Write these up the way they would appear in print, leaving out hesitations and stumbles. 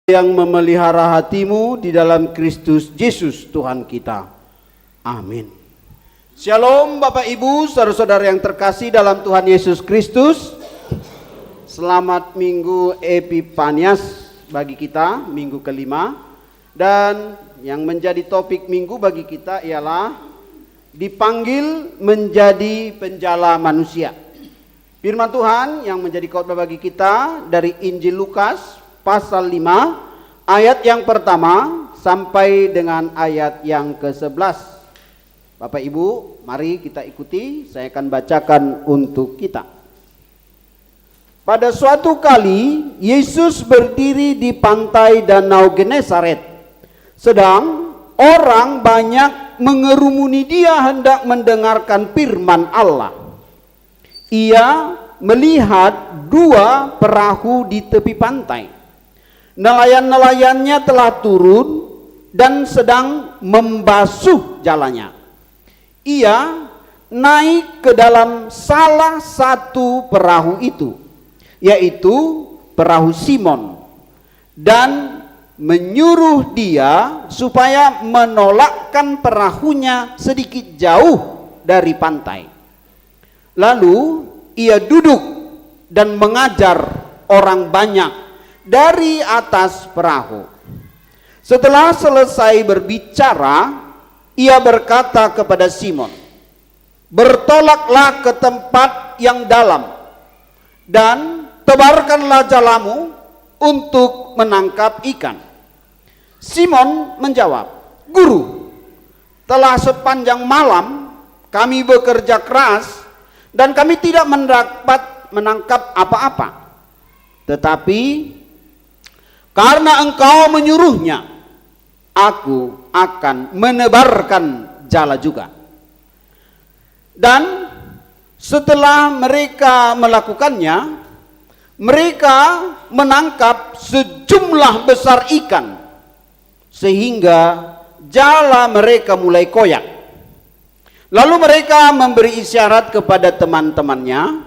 yang memelihara hatimu di dalam Kristus Yesus Tuhan kita. Amin. Shalom Bapak Ibu, saudara-saudara yang terkasih dalam Tuhan Yesus Kristus. Selamat Minggu Epifanias bagi kita, minggu kelima. Dan yang menjadi topik minggu bagi kita ialah dipanggil menjadi penjala manusia. Firman Tuhan yang menjadi khotbah bagi kita dari Injil Lukas pasal 5 ayat yang pertama sampai dengan ayat yang ke-11. Bapak Ibu, mari kita ikuti, saya akan bacakan untuk kita. Pada suatu kali Yesus berdiri di pantai Danau Genesaret. Sedang orang banyak mengerumuni dia hendak mendengarkan firman Allah. Ia melihat dua perahu di tepi pantai. Nelayan-nelayannya telah turun dan sedang membasuh jalannya. Ia naik ke dalam salah satu perahu itu, yaitu perahu Simon, dan menyuruh dia supaya menolakkan perahunya sedikit jauh dari pantai. Lalu ia duduk dan mengajar orang banyak dari atas perahu. Setelah selesai berbicara, ia berkata kepada Simon, "Bertolaklah ke tempat yang dalam dan tebarkanlah jalamu untuk menangkap ikan." Simon menjawab, "Guru, telah sepanjang malam kami bekerja keras dan kami tidak mendapat menangkap apa-apa. Tetapi karena engkau menyuruhnya, aku akan menebarkan jala juga." Dan setelah mereka melakukannya, mereka menangkap sejumlah besar ikan, sehingga jala mereka mulai koyak. Lalu mereka memberi isyarat kepada teman-temannya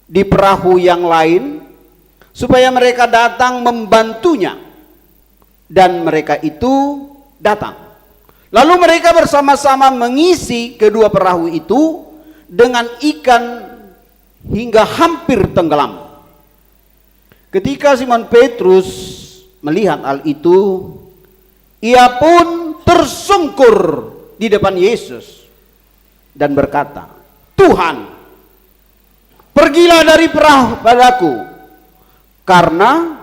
di perahu yang lain, supaya mereka datang membantunya. Dan mereka itu datang. Lalu mereka bersama-sama mengisi kedua perahu itu dengan ikan hingga hampir tenggelam. Ketika Simon Petrus melihat hal itu, ia pun tersungkur di depan Yesus dan berkata, "Tuhan, pergilah dari perahu padaku, karena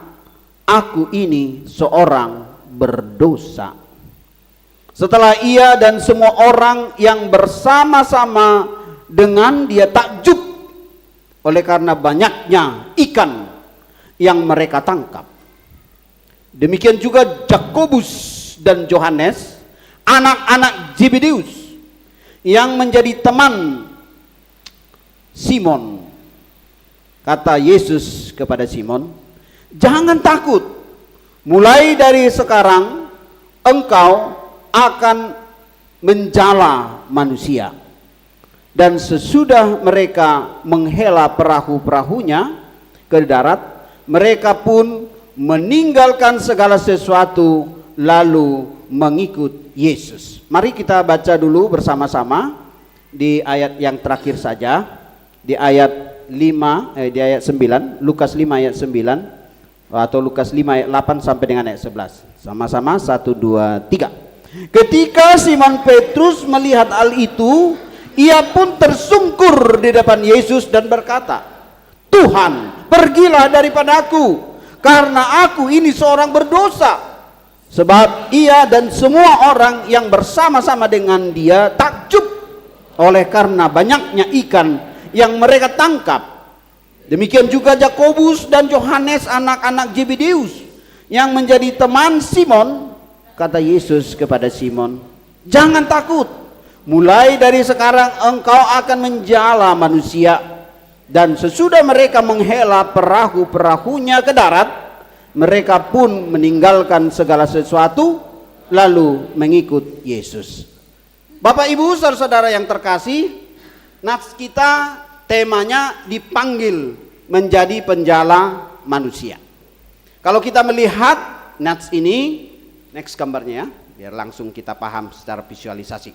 aku ini seorang berdosa." Setelah ia dan semua orang yang bersama-sama dengan dia takjub oleh karena banyaknya ikan yang mereka tangkap. Demikian juga Yakobus dan Yohanes, anak-anak Zebedeus, yang menjadi teman Simon. Kata Yesus kepada Simon, "Jangan takut, mulai dari sekarang engkau akan menjala manusia." Dan sesudah mereka menghela perahu-perahunya ke darat, mereka pun meninggalkan segala sesuatu lalu mengikut Yesus. Mari kita baca dulu bersama-sama di ayat yang terakhir saja, di ayat 9, Lukas 5 ayat 9, atau Lukas 5 ayat 8 sampai dengan ayat 11. Sama-sama 1, 2, 3. Ketika Simon Petrus melihat hal itu, ia pun tersungkur di depan Yesus dan berkata, "Tuhan, pergilah daripadaku, karena aku ini seorang berdosa." Sebab ia dan semua orang yang bersama-sama dengan dia takjub oleh karena banyaknya ikan yang mereka tangkap. Demikian juga Yakobus dan Yohanes, anak-anak Zebedeus, yang menjadi teman Simon. Kata Yesus kepada Simon, "Jangan takut, mulai dari sekarang engkau akan menjala manusia." Dan sesudah mereka menghela perahu-perahunya ke darat, mereka pun meninggalkan segala sesuatu lalu mengikut Yesus. Bapak Ibu saudara-saudara yang terkasih, nats kita temanya dipanggil menjadi penjala manusia. Kalau kita melihat nats ini, next gambarnya ya, biar langsung kita paham secara visualisasi.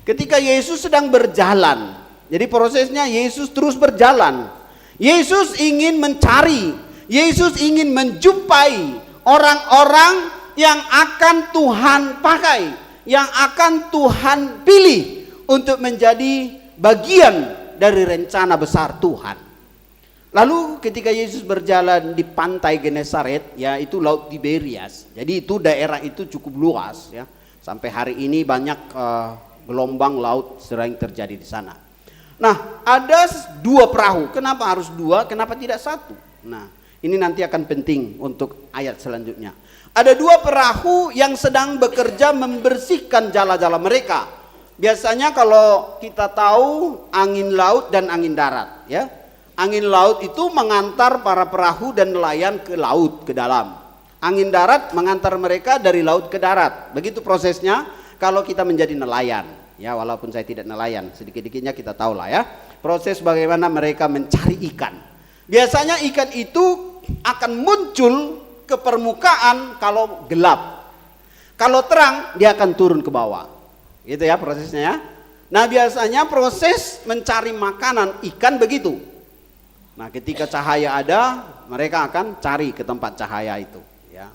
Ketika Yesus sedang berjalan, jadi prosesnya Yesus terus berjalan. Yesus ingin mencari, Yesus ingin menjumpai orang-orang yang akan Tuhan pakai, yang akan Tuhan pilih untuk menjadi bagian dari rencana besar Tuhan. Lalu ketika Yesus berjalan di pantai Genesaret, yaitu Laut Tiberias. Jadi itu daerah itu cukup luas ya. Sampai hari ini banyak gelombang laut sering terjadi di sana. Nah, ada 2 perahu. Kenapa harus 2? Kenapa tidak 1? Nah, ini nanti akan penting untuk ayat selanjutnya. Ada 2 perahu yang sedang bekerja membersihkan jala-jala mereka. Biasanya kalau kita tahu angin laut dan angin darat ya. Angin laut itu mengantar para perahu dan nelayan ke laut, ke dalam. Angin darat mengantar mereka dari laut ke darat. Begitu prosesnya kalau kita menjadi nelayan. Ya, walaupun saya tidak nelayan, sedikit-sedikitnya kita tahu lah ya. Proses bagaimana mereka mencari ikan. Biasanya ikan itu akan muncul ke permukaan kalau gelap. Kalau terang dia akan turun ke bawah. Gitu ya prosesnya ya. Nah, biasanya proses mencari makanan ikan begitu. Nah, ketika cahaya ada, mereka akan cari ke tempat cahaya itu ya.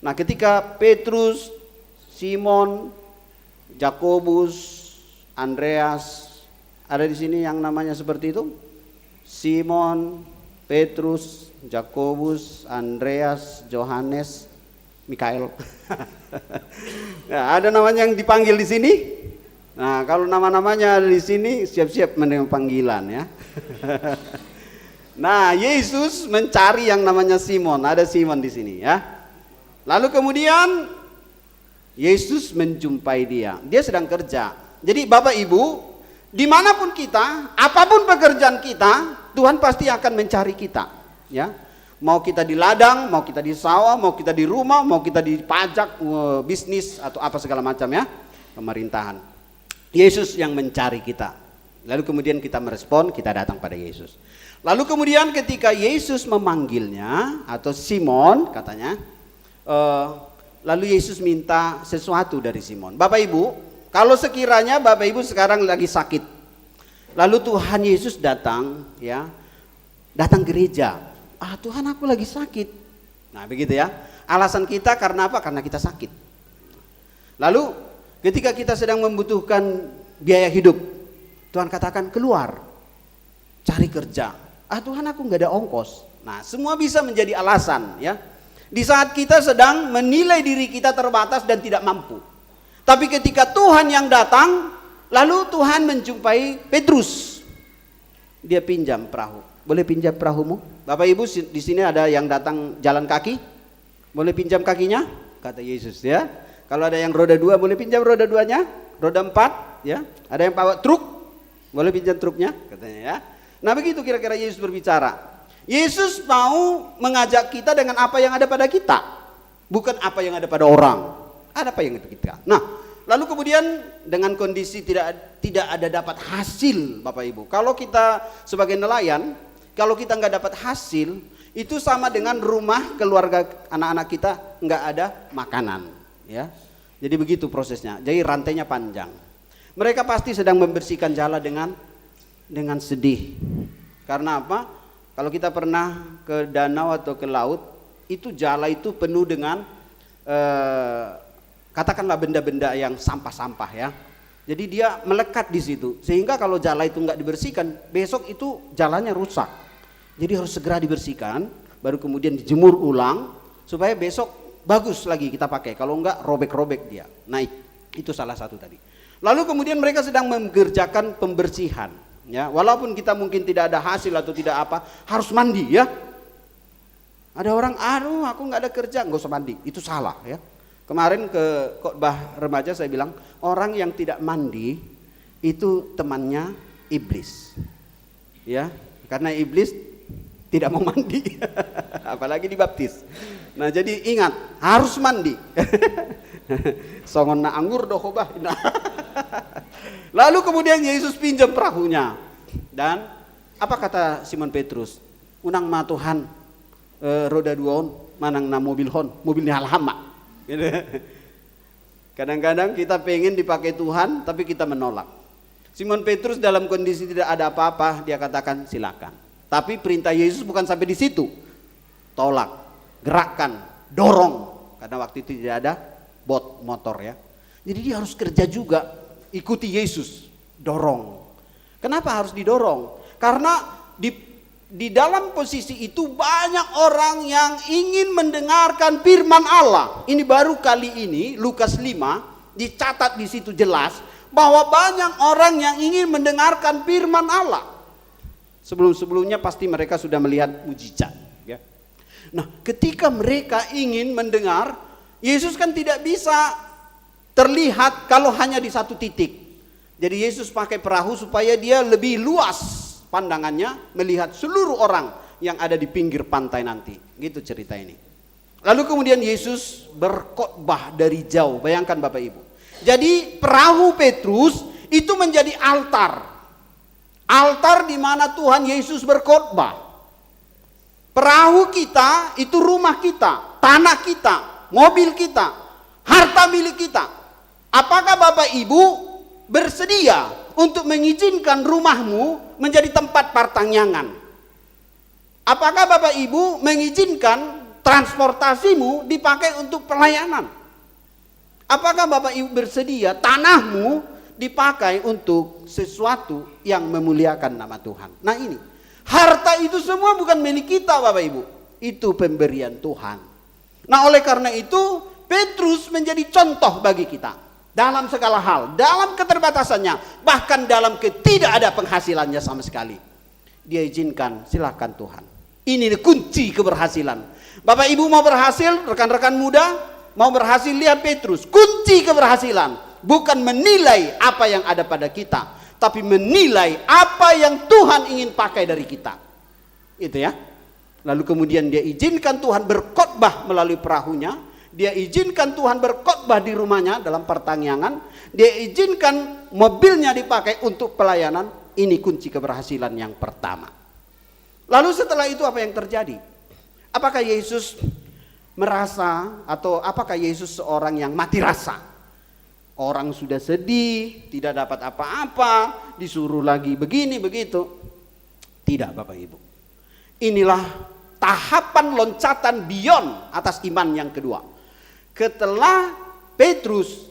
Nah, ketika Petrus, Simon, Yakobus, Andreas ada di sini yang namanya seperti itu. Simon, Petrus, Yakobus, Andreas, Yohanes, Mikael. Ya, ada namanya yang dipanggil di sini. Nah, kalau nama-namanya ada di sini, siap-siap menerima panggilan ya. Nah, Yesus mencari yang namanya Simon. Ada Simon di sini ya. Lalu kemudian Yesus menjumpai dia. Dia sedang kerja. Jadi Bapak Ibu, dimanapun kita, apapun pekerjaan kita, Tuhan pasti akan mencari kita. Ya, mau kita di ladang, mau kita di sawah, mau kita di rumah, mau kita di pajak, bisnis atau apa segala macam ya, pemerintahan. Yesus yang mencari kita. Lalu kemudian kita merespon, kita datang pada Yesus. Lalu kemudian ketika Yesus memanggilnya atau Simon katanya, lalu Yesus minta sesuatu dari Simon. Bapak Ibu, kalau sekiranya Bapak Ibu sekarang lagi sakit, lalu Tuhan Yesus datang ya, datang gereja. Ah, Tuhan aku lagi sakit. Nah begitu ya. Alasan kita karena apa? Karena kita sakit. Lalu ketika kita sedang membutuhkan biaya hidup, Tuhan katakan keluar, cari kerja. Ah, Tuhan aku nggak ada ongkos. Nah, semua bisa menjadi alasan ya. Di saat kita sedang menilai diri kita terbatas dan tidak mampu. Tapi ketika Tuhan yang datang, lalu Tuhan menjumpai Petrus. Dia pinjam perahu. Boleh pinjam perahumu? Bapak Ibu di sini ada yang datang jalan kaki? Boleh pinjam kakinya? Kata Yesus ya. Kalau ada yang roda 2 boleh pinjam roda 2-nya? Roda 4 ya. Ada yang bawa truk? Boleh pinjam truknya? Katanya ya. Nah begitu kira-kira Yesus berbicara. Yesus mau mengajak kita dengan apa yang ada pada kita, bukan apa yang ada pada orang. Ada apa yang ada pada kita. Nah, lalu kemudian dengan kondisi tidak ada dapat hasil, Bapak Ibu. Kalau kita sebagai nelayan, kalau kita nggak dapat hasil, itu sama dengan rumah keluarga anak-anak kita nggak ada makanan, ya. Jadi begitu prosesnya. Jadi rantainya panjang. Mereka pasti sedang membersihkan jala dengan sedih. Karena apa? Kalau kita pernah ke danau atau ke laut, itu jala itu penuh dengan katakanlah benda-benda yang sampah-sampah ya. Jadi dia melekat di situ. Sehingga kalau jala itu nggak dibersihkan, besok itu jalannya rusak. Jadi harus segera dibersihkan, baru kemudian dijemur ulang supaya besok bagus lagi kita pakai. Kalau enggak robek-robek dia. Nah, itu salah satu tadi. Lalu kemudian mereka sedang mengerjakan pembersihan. Ya, walaupun kita mungkin tidak ada hasil atau tidak apa, harus mandi ya. Ada orang, aduh aku nggak ada kerja, nggak usah mandi, itu salah ya. Kemarin ke khotbah remaja saya bilang, orang yang tidak mandi itu temannya iblis, ya, karena iblis tidak mau mandi, apalagi dibaptis. Nah jadi ingat harus mandi. Songon na anggur doh khobah. Lalu kemudian Yesus pinjam perahunya. Dan apa kata Simon Petrus? Unang ma Tuhan roda 2 on manang na mobil hon, mobilnya halamak. Gitu. Kadang-kadang kita pengen dipakai Tuhan, tapi kita menolak. Simon Petrus dalam kondisi tidak ada apa-apa, dia katakan silakan. Tapi perintah Yesus bukan sampai di situ. Tolak, gerakkan, dorong. Karena waktu itu tidak ada bot motor ya. Jadi dia harus kerja juga, ikuti Yesus, dorong. Kenapa harus didorong? Karena di dalam posisi itu banyak orang yang ingin mendengarkan firman Allah. Ini baru kali ini Lukas 5 dicatat di situ jelas bahwa banyak orang yang ingin mendengarkan firman Allah. Sebelum-sebelumnya pasti mereka sudah melihat mujizat ya. Nah, ketika mereka ingin mendengar, Yesus kan tidak bisa terlihat kalau hanya di satu titik. Jadi Yesus pakai perahu supaya dia lebih luas pandangannya melihat seluruh orang yang ada di pinggir pantai nanti. Gitu cerita ini. Lalu kemudian Yesus berkhotbah dari jauh. Bayangkan Bapak Ibu. Jadi perahu Petrus itu menjadi altar. Altar di mana Tuhan Yesus berkhotbah. Perahu kita itu rumah kita, tanah kita, mobil kita, harta milik kita. Apakah Bapak Ibu bersedia untuk mengizinkan rumahmu menjadi tempat pertanyaan? Apakah Bapak Ibu mengizinkan transportasimu dipakai untuk pelayanan? Apakah Bapak Ibu bersedia tanahmu dipakai untuk sesuatu yang memuliakan nama Tuhan? Nah ini, harta itu semua bukan milik kita Bapak Ibu. Itu pemberian Tuhan. Nah oleh karena itu Petrus menjadi contoh bagi kita. Dalam segala hal, dalam keterbatasannya, bahkan dalam tidak ada penghasilannya sama sekali. Dia izinkan, silakan Tuhan. Ini kunci keberhasilan. Bapak Ibu mau berhasil, rekan-rekan muda mau berhasil, lihat Petrus. Kunci keberhasilan bukan menilai apa yang ada pada kita, tapi menilai apa yang Tuhan ingin pakai dari kita. Itu ya. Lalu kemudian dia izinkan Tuhan berkhotbah melalui perahunya. Dia izinkan Tuhan berkhotbah di rumahnya dalam pertanyaan. Dia izinkan mobilnya dipakai untuk pelayanan. Ini kunci keberhasilan yang pertama. Lalu setelah itu apa yang terjadi? Apakah Yesus merasa atau apakah Yesus seorang yang mati rasa? Orang sudah sedih, tidak dapat apa-apa, disuruh lagi begini begitu. Tidak Bapak Ibu. Inilah tahapan loncatan beyond atas iman yang kedua. Setelah Petrus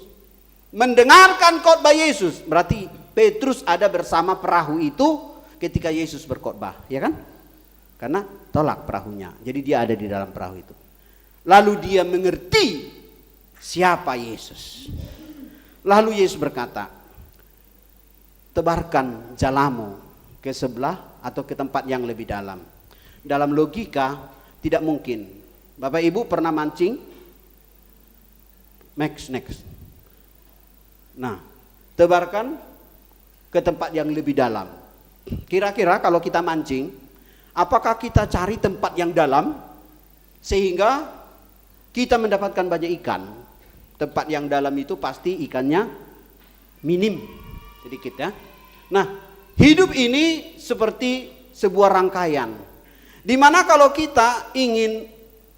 mendengarkan khotbah Yesus, berarti Petrus ada bersama perahu itu ketika Yesus berkhotbah, ya kan? Karena tolak perahunya, jadi dia ada di dalam perahu itu. Lalu dia mengerti siapa Yesus. Lalu Yesus berkata, tebarkan jalamu ke sebelah atau ke tempat yang lebih dalam. Dalam logika tidak mungkin. Bapak Ibu pernah mancing? Next. Nah, tebarkan ke tempat yang lebih dalam. Kira-kira kalau kita mancing, apakah kita cari tempat yang dalam sehingga kita mendapatkan banyak ikan? Tempat yang dalam itu pasti ikannya minim, sedikit ya. Nah, hidup ini seperti sebuah rangkaian, dimana kalau kita ingin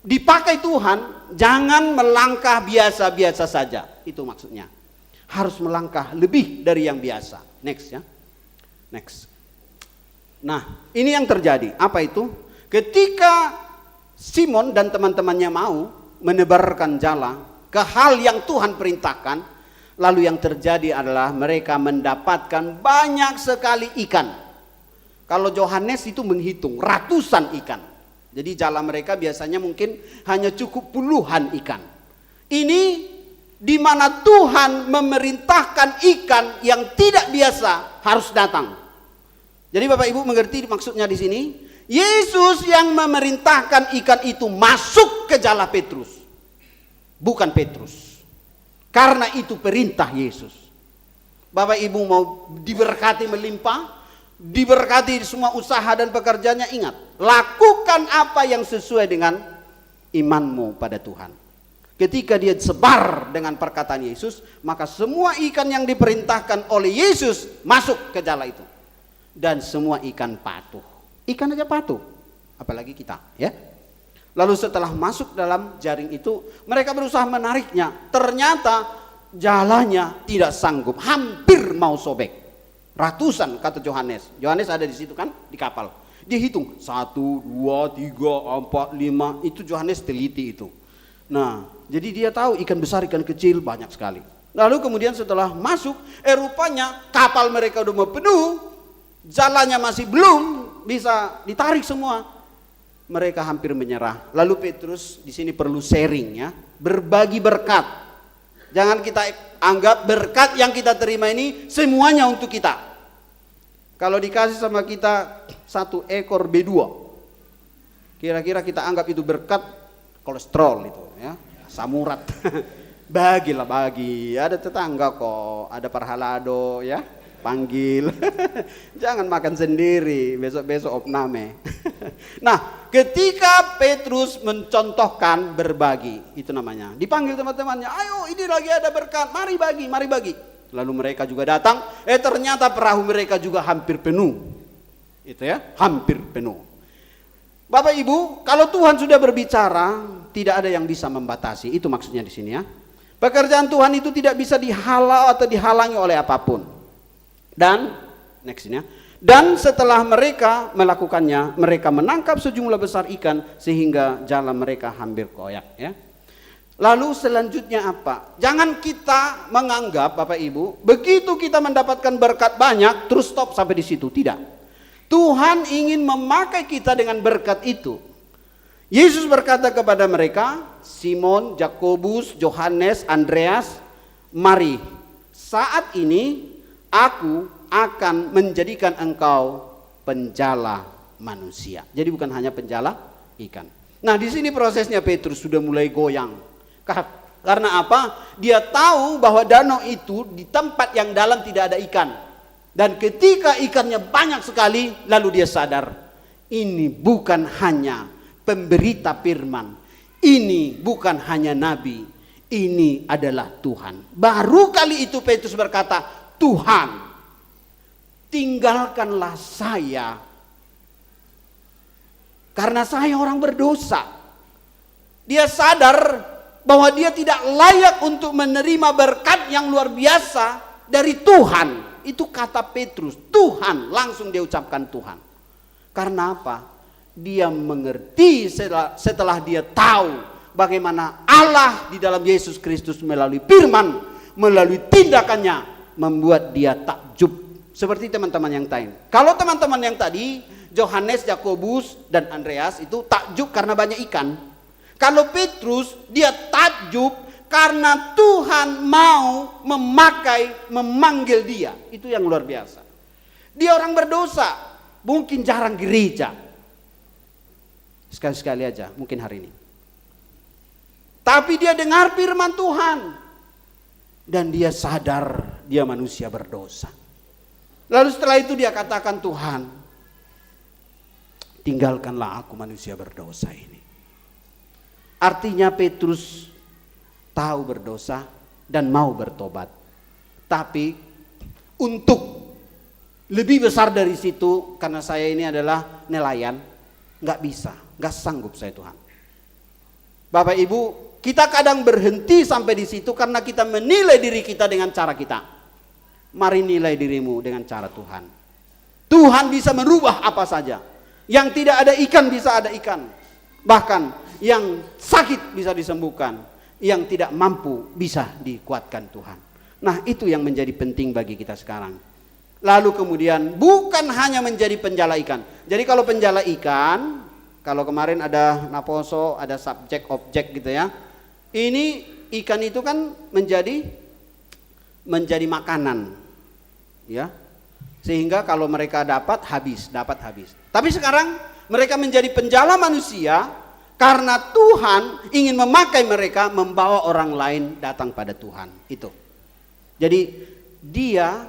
dipakai Tuhan, jangan melangkah biasa-biasa saja. Itu maksudnya. Harus melangkah lebih dari yang biasa. Next ya. Next. Nah, ini yang terjadi. Apa itu? Ketika Simon dan teman-temannya mau menebarkan jala ke hal yang Tuhan perintahkan, lalu yang terjadi adalah mereka mendapatkan banyak sekali ikan. Kalau Yohanes itu menghitung ratusan ikan. Jadi jala mereka biasanya mungkin hanya cukup puluhan ikan. Ini di mana Tuhan memerintahkan ikan yang tidak biasa harus datang. Jadi Bapak Ibu mengerti maksudnya di sini? Yesus yang memerintahkan ikan itu masuk ke jala Petrus. Bukan Petrus. Karena itu perintah Yesus. Bapak Ibu mau diberkati melimpah, diberkati semua usaha dan pekerjaannya, ingat, lakukan apa yang sesuai dengan imanmu pada Tuhan. Ketika dia sebar dengan perkataan Yesus, maka semua ikan yang diperintahkan oleh Yesus masuk ke jala itu. Dan semua ikan patuh. Ikan aja patuh, apalagi kita ya. Lalu setelah masuk dalam jaring itu, mereka berusaha menariknya. Ternyata jalannya tidak sanggup, hampir mau sobek. Ratusan kata Yohanes. Yohanes ada di situ kan, di kapal. Dia hitung 1, 2, 3, 4, 5. Itu Yohanes teliti itu. Nah, jadi dia tahu ikan besar, ikan kecil banyak sekali. Lalu kemudian setelah masuk, rupanya kapal mereka udah mau penuh, jalannya masih belum bisa ditarik semua. Mereka hampir menyerah. Lalu Petrus di sini perlu sharing ya, berbagi berkat. Jangan kita anggap berkat yang kita terima ini semuanya untuk kita. Kalau dikasih sama kita 1 ekor B2, kira-kira kita anggap itu berkat kolesterol itu ya, samurat. Bagilah bagi, ada tetangga kok, ada parhalado ya, panggil. Jangan makan sendiri, besok-besok opname. Nah, ketika Petrus mencontohkan berbagi, itu namanya. Dipanggil teman-temannya, ayo ini lagi ada berkat, mari bagi, mari bagi. Lalu mereka juga datang, ternyata perahu mereka juga hampir penuh. Itu ya, hampir penuh. Bapak Ibu, kalau Tuhan sudah berbicara, tidak ada yang bisa membatasi. Itu maksudnya di sini ya. Pekerjaan Tuhan itu tidak bisa dihalau atau dihalangi oleh apapun. Dan nextnya, dan setelah mereka melakukannya, mereka menangkap sejumlah besar ikan sehingga jalan mereka hampir koyak ya. Lalu selanjutnya apa? Jangan kita menganggap Bapak Ibu, begitu kita mendapatkan berkat banyak terus stop sampai di situ. Tidak. Tuhan ingin memakai kita dengan berkat itu. Yesus berkata kepada mereka, Simon, Yakobus, Yohanes, Andreas, mari, saat ini aku akan menjadikan engkau penjala manusia. Jadi bukan hanya penjala ikan. Nah, di sini prosesnya Petrus sudah mulai goyang. Karena apa? Dia tahu bahwa danau itu di tempat yang dalam tidak ada ikan. Dan ketika ikannya banyak sekali, lalu dia sadar, ini bukan hanya pemberita firman, ini bukan hanya nabi, ini adalah Tuhan. Baru kali itu Petrus berkata, Tuhan, tinggalkanlah saya, karena saya orang berdosa. Dia sadar bahwa dia tidak layak untuk menerima berkat yang luar biasa dari Tuhan. Itu kata Petrus, Tuhan, langsung dia ucapkan Tuhan. Karena apa? Dia mengerti setelah dia tahu bagaimana Allah di dalam Yesus Kristus melalui firman, melalui tindakannya membuat dia takjub. Seperti teman-teman yang lain. Kalau teman-teman yang tadi, Yohanes, Yakobus, dan Andreas itu takjub karena banyak ikan. Kalau Petrus, dia takjub karena Tuhan mau memanggil dia. Itu yang luar biasa. Dia orang berdosa, mungkin jarang gereja. Sekali-sekali aja, mungkin hari ini. Tapi dia dengar firman Tuhan. Dan dia sadar dia manusia berdosa. Lalu setelah itu dia katakan, Tuhan, tinggalkanlah aku manusia berdosa ini. Artinya Petrus tahu berdosa dan mau bertobat. Tapi untuk lebih besar dari situ, karena saya ini adalah nelayan, nggak bisa, nggak sanggup saya Tuhan. Bapak Ibu, kita kadang berhenti sampai di situ karena kita menilai diri kita dengan cara kita. Mari nilai dirimu dengan cara Tuhan. Tuhan bisa merubah apa saja. Yang tidak ada ikan bisa ada ikan. Bahkan yang sakit bisa disembuhkan. Yang tidak mampu bisa dikuatkan Tuhan. Nah, itu yang menjadi penting bagi kita sekarang. Lalu kemudian bukan hanya menjadi penjala ikan. Jadi kalau penjala ikan, kalau kemarin ada naposo, ada subjek objek gitu ya. Ini ikan itu kan menjadi makanan. Ya. Sehingga kalau mereka dapat habis. Tapi sekarang mereka menjadi penjala manusia karena Tuhan ingin memakai mereka membawa orang lain datang pada Tuhan. Itu. Jadi dia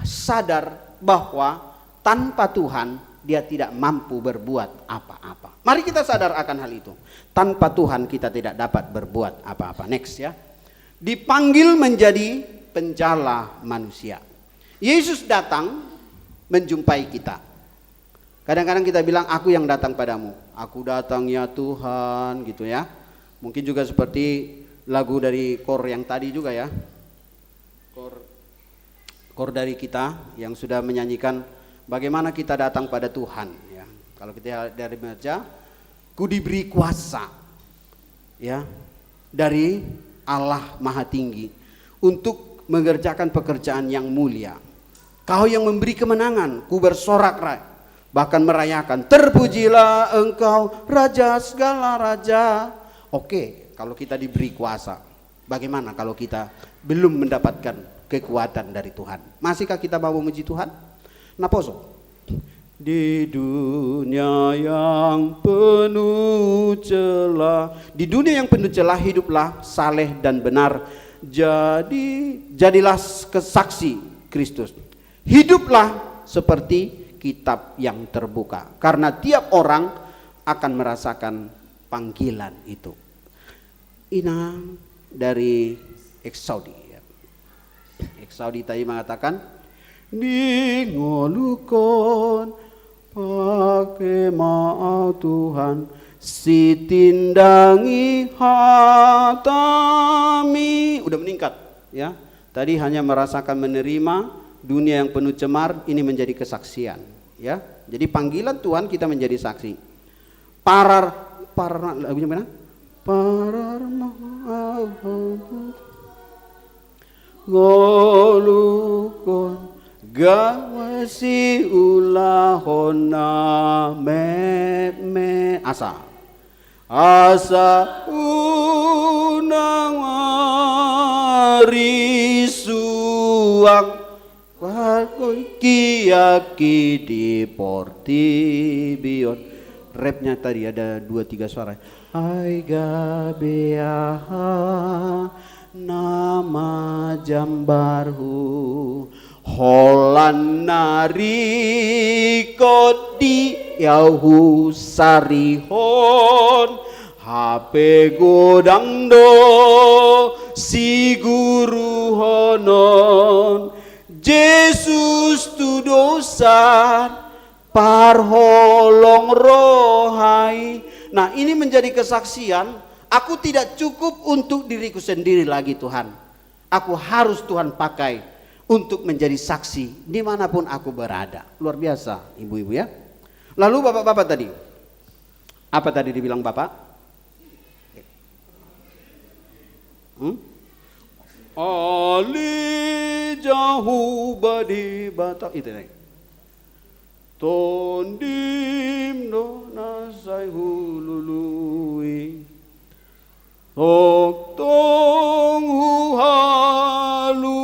sadar bahwa tanpa Tuhan dia tidak mampu berbuat apa-apa. Mari kita sadar akan hal itu. Tanpa Tuhan kita tidak dapat berbuat apa-apa. Next ya. Dipanggil menjadi penjala manusia. Yesus datang menjumpai kita. Kadang-kadang kita bilang aku yang datang padamu. Aku datang ya Tuhan gitu ya. Mungkin juga seperti lagu dari kor yang tadi juga ya. Kor dari kita yang sudah menyanyikan bagaimana kita datang pada Tuhan ya. Kalau kita dari baca, ku diberi kuasa ya dari Allah Maha Tinggi untuk mengerjakan pekerjaan yang mulia. Kau yang memberi kemenangan, ku bersorak-rai, bahkan merayakan, terpujilah engkau Raja segala raja. Oke, kalau kita diberi kuasa, bagaimana kalau kita belum mendapatkan kekuatan dari Tuhan? Masihkah kita mau memuji Tuhan? Naposo. Di dunia yang penuh celah, di dunia yang penuh celah hiduplah saleh dan benar. Jadilah kesaksi Kristus. Hiduplah seperti kitab yang terbuka, karena tiap orang akan merasakan panggilan itu. Inang dari Exaudi. Exaudi tadi mengatakan, di ngolukon pakai maaf Tuhan, si tindangi hatami. Udah meningkat ya. Tadi hanya merasakan menerima dunia yang penuh cemar, ini menjadi kesaksian ya. Jadi panggilan Tuhan kita menjadi saksi. Parar lagunya mana? Parar golukon gawasi ulahona me asa unang arisuang kiaki di portibion. Rapnya tadi ada 2-3 suara. Ai gabeaha nama jambarhu holan nari kodi yahu sarihon hape godang do si guru honon Yesus tu dosa parholong rohai. Nah, ini menjadi kesaksian. Aku tidak cukup untuk diriku sendiri lagi Tuhan. Aku harus Tuhan pakai untuk menjadi saksi dimanapun aku berada. Luar biasa ibu-ibu ya. Lalu bapak-bapak tadi, apa tadi dibilang bapak? Ali jauh badi batak itu nih. Tondim no nasai hulului. Tok tong hu halu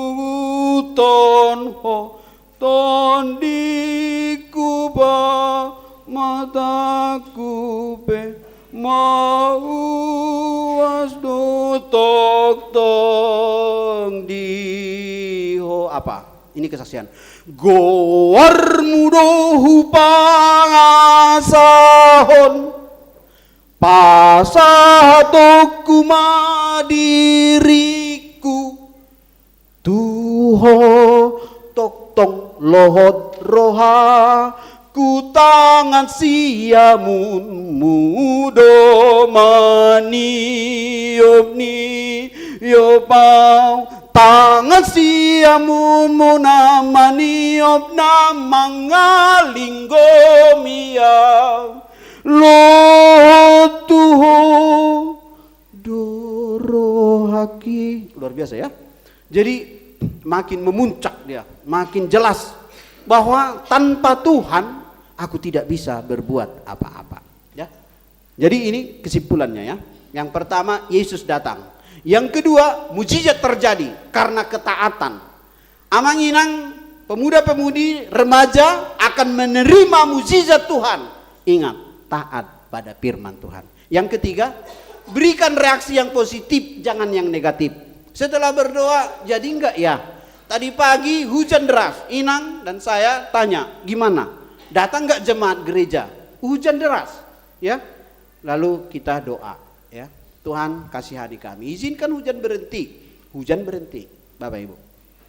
ton ho ton di kuba mataku pe mau asdo tok tong di ho apa? Ini kesaksian. Goar mudohu pangasahon pasatoku madiriku tuho tok tong lohot roha ku tangan siamun mudo mani yobni yopau tangan siamun munamani yobna mangalinggo miau Tuho dorohaki. Luar biasa ya. Jadi makin memuncak dia, makin jelas bahwa tanpa Tuhan aku tidak bisa berbuat apa-apa ya. Jadi ini kesimpulannya ya. Yang pertama, Yesus datang. Yang kedua, mujizat terjadi karena ketaatan. Amang-inang pemuda-pemudi remaja akan menerima mujizat Tuhan. Ingat, taat pada firman Tuhan. Yang ketiga, berikan reaksi yang positif, jangan yang negatif. Setelah berdoa, jadi enggak ya? Tadi pagi hujan deras, Inang dan saya tanya, gimana? Datang enggak jemaat gereja? Hujan deras, ya. Lalu kita doa, ya. Tuhan kasihani kami, izinkan hujan berhenti. Hujan berhenti, Bapak Ibu.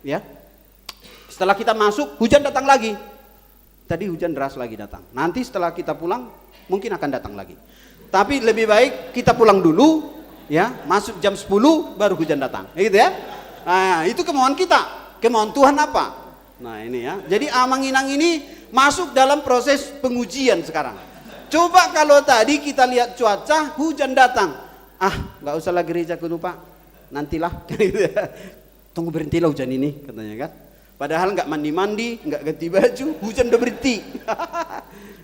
Ya. Setelah kita masuk, hujan datang lagi. tadi hujan deras lagi datang. Nanti setelah kita pulang mungkin akan datang lagi. Tapi lebih baik kita pulang dulu, ya, masuk jam 10 baru hujan datang. Gitu ya. Nah, itu kemauan kita. Kemauan Tuhan apa? Nah, ini ya. Jadi Amanginang ini masuk dalam proses pengujian sekarang. Coba kalau tadi kita lihat cuaca, hujan datang. Nggak usahlah gereja kudu Pak. Nantilah. Tunggu berhentilah hujan ini, katanya kan. Padahal nggak mandi-mandi, nggak ganti baju, hujan udah berhenti.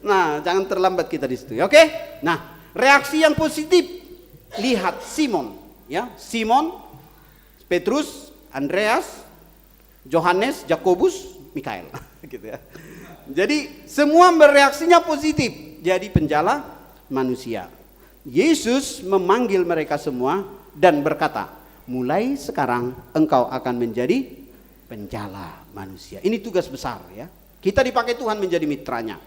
Nah, jangan terlambat kita di situ. Oke? Nah, reaksi yang positif. Lihat Simon, ya. Simon, Petrus, Andreas, Yohanes, Yakobus, Mikael. Gitu ya. Jadi semua bereaksinya positif. Jadi penjala manusia. Yesus memanggil mereka semua dan berkata, mulai sekarang engkau akan menjadi penjala manusia. Ini tugas besar ya. Kita dipakai Tuhan menjadi mitranya.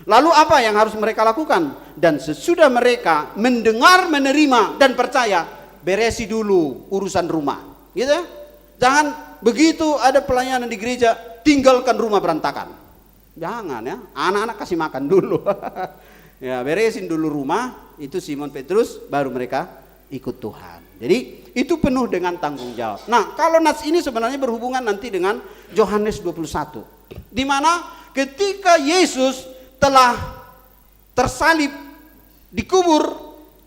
Lalu apa yang harus mereka lakukan? Dan sesudah mereka mendengar, menerima dan percaya, beresi dulu urusan rumah. Gitu ya? Jangan begitu ada pelayanan di gereja, tinggalkan rumah berantakan. Jangan ya. Anak-anak kasih makan dulu. Ya, beresin dulu rumah. Itu Simon Petrus, baru mereka ikut Tuhan. Jadi itu penuh dengan tanggung jawab. Nah, kalau nas ini sebenarnya berhubungan nanti dengan Yohanes 21. Di mana ketika Yesus telah tersalib, dikubur,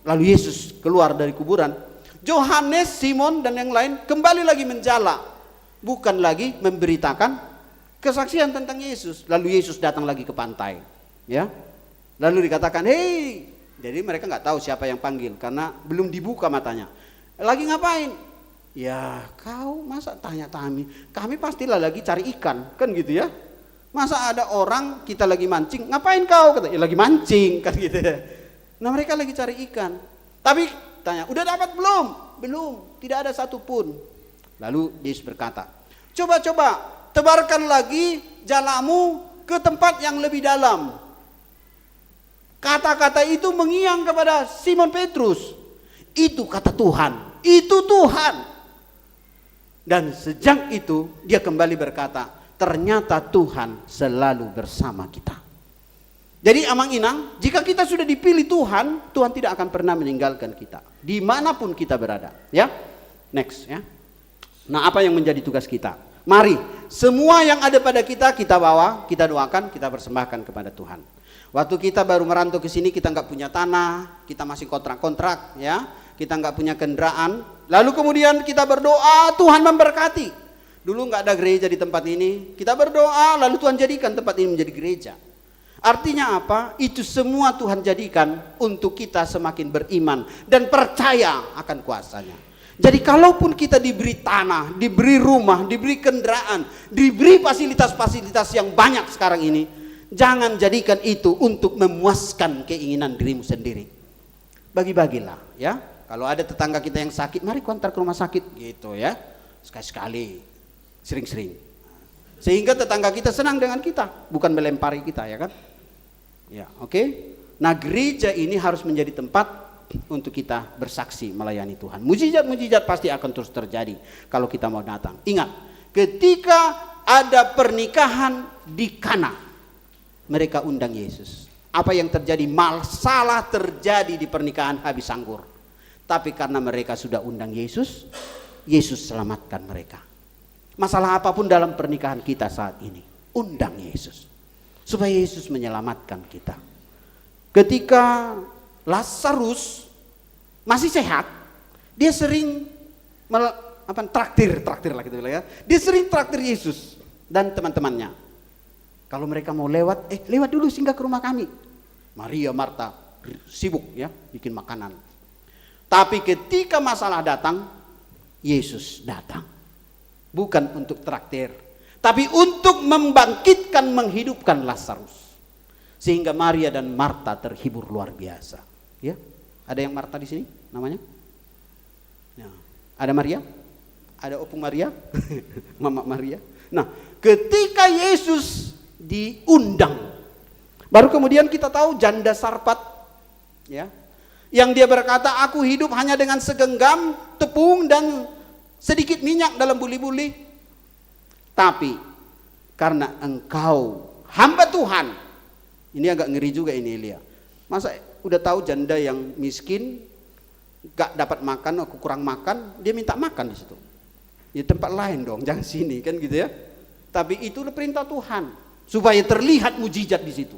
lalu Yesus keluar dari kuburan, Yohanes, Simon dan yang lain kembali lagi menjala, bukan lagi memberitakan kesaksian tentang Yesus. Lalu Yesus datang lagi ke pantai, ya. Lalu dikatakan, "Hei," jadi mereka nggak tahu siapa yang panggil karena belum dibuka matanya. Lagi ngapain? Ya, kau masa tanya kami pastilah lagi cari ikan, kan gitu ya. Masa ada orang kita lagi mancing, ngapain kau? Kata, ya lagi mancing, kan gitu ya. Nah, mereka lagi cari ikan. Tapi tanya, udah dapat belum? Belum, tidak ada satupun. Lalu Yesus berkata, coba-coba tebarkan lagi jalamu ke tempat yang lebih dalam. Kata-kata itu mengiang kepada Simon Petrus. Itu kata Tuhan, itu Tuhan. Dan sejak itu dia kembali berkata, ternyata Tuhan selalu bersama kita. Jadi Amanginang, jika kita sudah dipilih Tuhan, Tuhan tidak akan pernah meninggalkan kita dimanapun kita berada. Ya, next ya. Nah, apa yang menjadi tugas kita? Mari, semua yang ada pada kita bawa, kita doakan, kita persembahkan kepada Tuhan. Waktu kita baru merantau ke sini, kita nggak punya tanah, kita masih kontrak-kontrak, ya, kita nggak punya kendaraan. Lalu kemudian kita berdoa, Tuhan memberkati. Dulu nggak ada gereja di tempat ini, kita berdoa, lalu Tuhan jadikan tempat ini menjadi gereja. Artinya apa? Itu semua Tuhan jadikan untuk kita semakin beriman dan percaya akan kuasanya. Jadi kalaupun kita diberi tanah, diberi rumah, diberi kendaraan, diberi fasilitas-fasilitas yang banyak sekarang ini, jangan jadikan itu untuk memuaskan keinginan dirimu sendiri. Bagi-bagilah ya. Kalau ada tetangga kita yang sakit, mari ku antar ke rumah sakit gitu ya. Sekali-sekali, sering-sering. Sehingga tetangga kita senang dengan kita, bukan melempari kita, ya kan? Ya, oke. Nah, gereja ini harus menjadi tempat untuk kita bersaksi melayani Tuhan. Mujizat-mujizat pasti akan terus terjadi kalau kita mau datang. Ingat, ketika ada pernikahan di Kana, mereka undang Yesus. Apa yang terjadi? Masalah terjadi di pernikahan habis anggur. Tapi karena mereka sudah undang Yesus, Yesus selamatkan mereka. Masalah apapun dalam pernikahan kita saat ini, undang Yesus. Supaya Yesus menyelamatkan kita. Ketika Lazarus masih sehat, dia sering traktir lah gitu ya. Dia sering traktir Yesus dan teman-temannya. Kalau mereka mau lewat, lewat dulu singgah ke rumah kami. Maria, Marta sibuk ya bikin makanan. Tapi ketika masalah datang, Yesus datang. Bukan untuk traktir, tapi untuk membangkitkan, menghidupkan Lazarus. Sehingga Maria dan Marta terhibur luar biasa. Ya, ada yang Marta di sini namanya? Ya. Ada Maria? Ada Opung Maria? Mama Maria? Nah, ketika Yesus diundang, baru kemudian kita tahu janda Sarpat, ya, yang dia berkata, aku hidup hanya dengan segenggam tepung dan sedikit minyak dalam buli-buli. Tapi karena engkau hamba Tuhan. Ini agak ngeri juga ini Elia. Masa udah tahu janda yang miskin gak dapat makan, aku kurang makan, dia minta makan di situ. Ya tempat lain dong, jangan sini kan gitu ya. Tapi itu perintah Tuhan supaya terlihat mujizat di situ.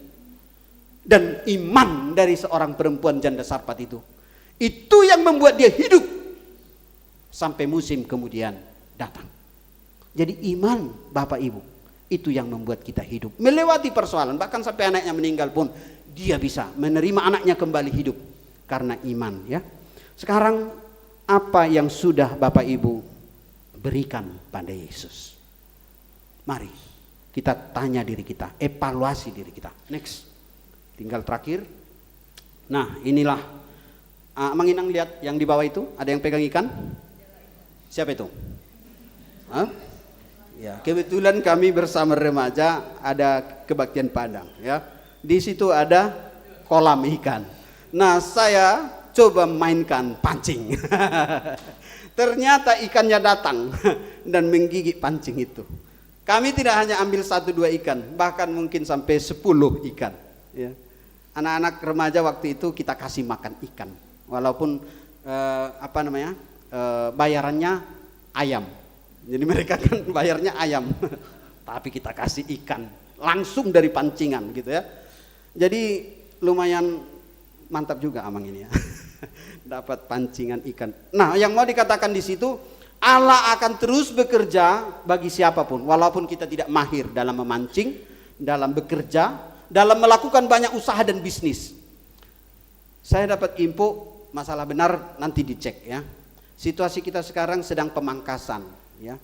Dan iman dari seorang perempuan janda Sarfat itu yang membuat dia hidup sampai musim kemudian datang. Jadi iman Bapak Ibu itu yang membuat kita hidup, melewati persoalan, bahkan sampai anaknya meninggal pun dia bisa menerima anaknya kembali hidup karena iman ya. Sekarang apa yang sudah Bapak Ibu berikan pada Yesus? Mari kita tanya diri kita, evaluasi diri kita. Next, tinggal terakhir. Nah inilah, Mang Inang lihat yang di bawah itu, ada yang pegang ikan? Siapa itu? Hah? Ya, kebetulan kami bersama remaja ada kebaktian Padang ya. Di situ ada kolam ikan. Nah, saya coba mainkan pancing. Ternyata ikannya datang dan menggigit pancing itu. Kami tidak hanya ambil 1-2 ikan, bahkan mungkin sampai 10 ikan ya. Anak-anak remaja waktu itu kita kasih makan ikan. Walaupun bayarannya ayam. Jadi mereka kan bayarnya ayam, tapi kita kasih ikan langsung dari pancingan gitu ya. Jadi lumayan mantap juga Amang ini ya, dapat pancingan ikan. Nah yang mau dikatakan di situ, Allah akan terus bekerja bagi siapapun, walaupun kita tidak mahir dalam memancing, dalam bekerja, dalam melakukan banyak usaha dan bisnis. Saya dapat info, masalah benar nanti dicek ya. Situasi kita sekarang sedang pemangkasan. Ya,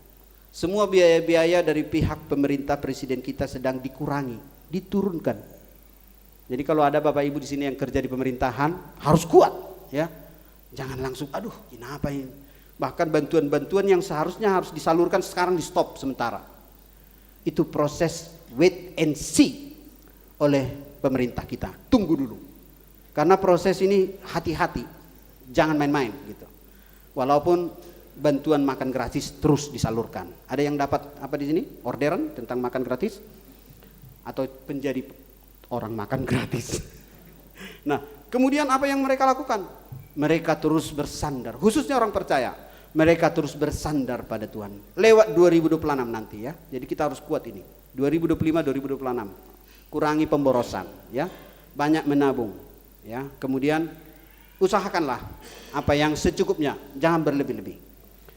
semua biaya-biaya dari pihak pemerintah presiden kita sedang dikurangi, diturunkan. Jadi kalau ada Bapak Ibu di sini yang kerja di pemerintahan harus kuat, ya. Jangan langsung, aduh, kenapa ini? Bahkan bantuan-bantuan yang seharusnya harus disalurkan sekarang di stop sementara. Itu proses wait and see oleh pemerintah kita. Tunggu dulu, karena proses ini hati-hati, jangan main-main gitu. Walaupun bantuan makan gratis terus disalurkan. Ada yang dapat apa di sini? Orderan tentang makan gratis? Atau menjadi orang makan gratis? Nah, kemudian apa yang mereka lakukan? Mereka terus bersandar, khususnya orang percaya. Mereka terus bersandar pada Tuhan. Lewat 2026 nanti ya. Jadi kita harus kuat ini. 2025-2026. Kurangi pemborosan ya. Banyak menabung ya. Kemudian usahakanlah apa yang secukupnya, jangan berlebih-lebih.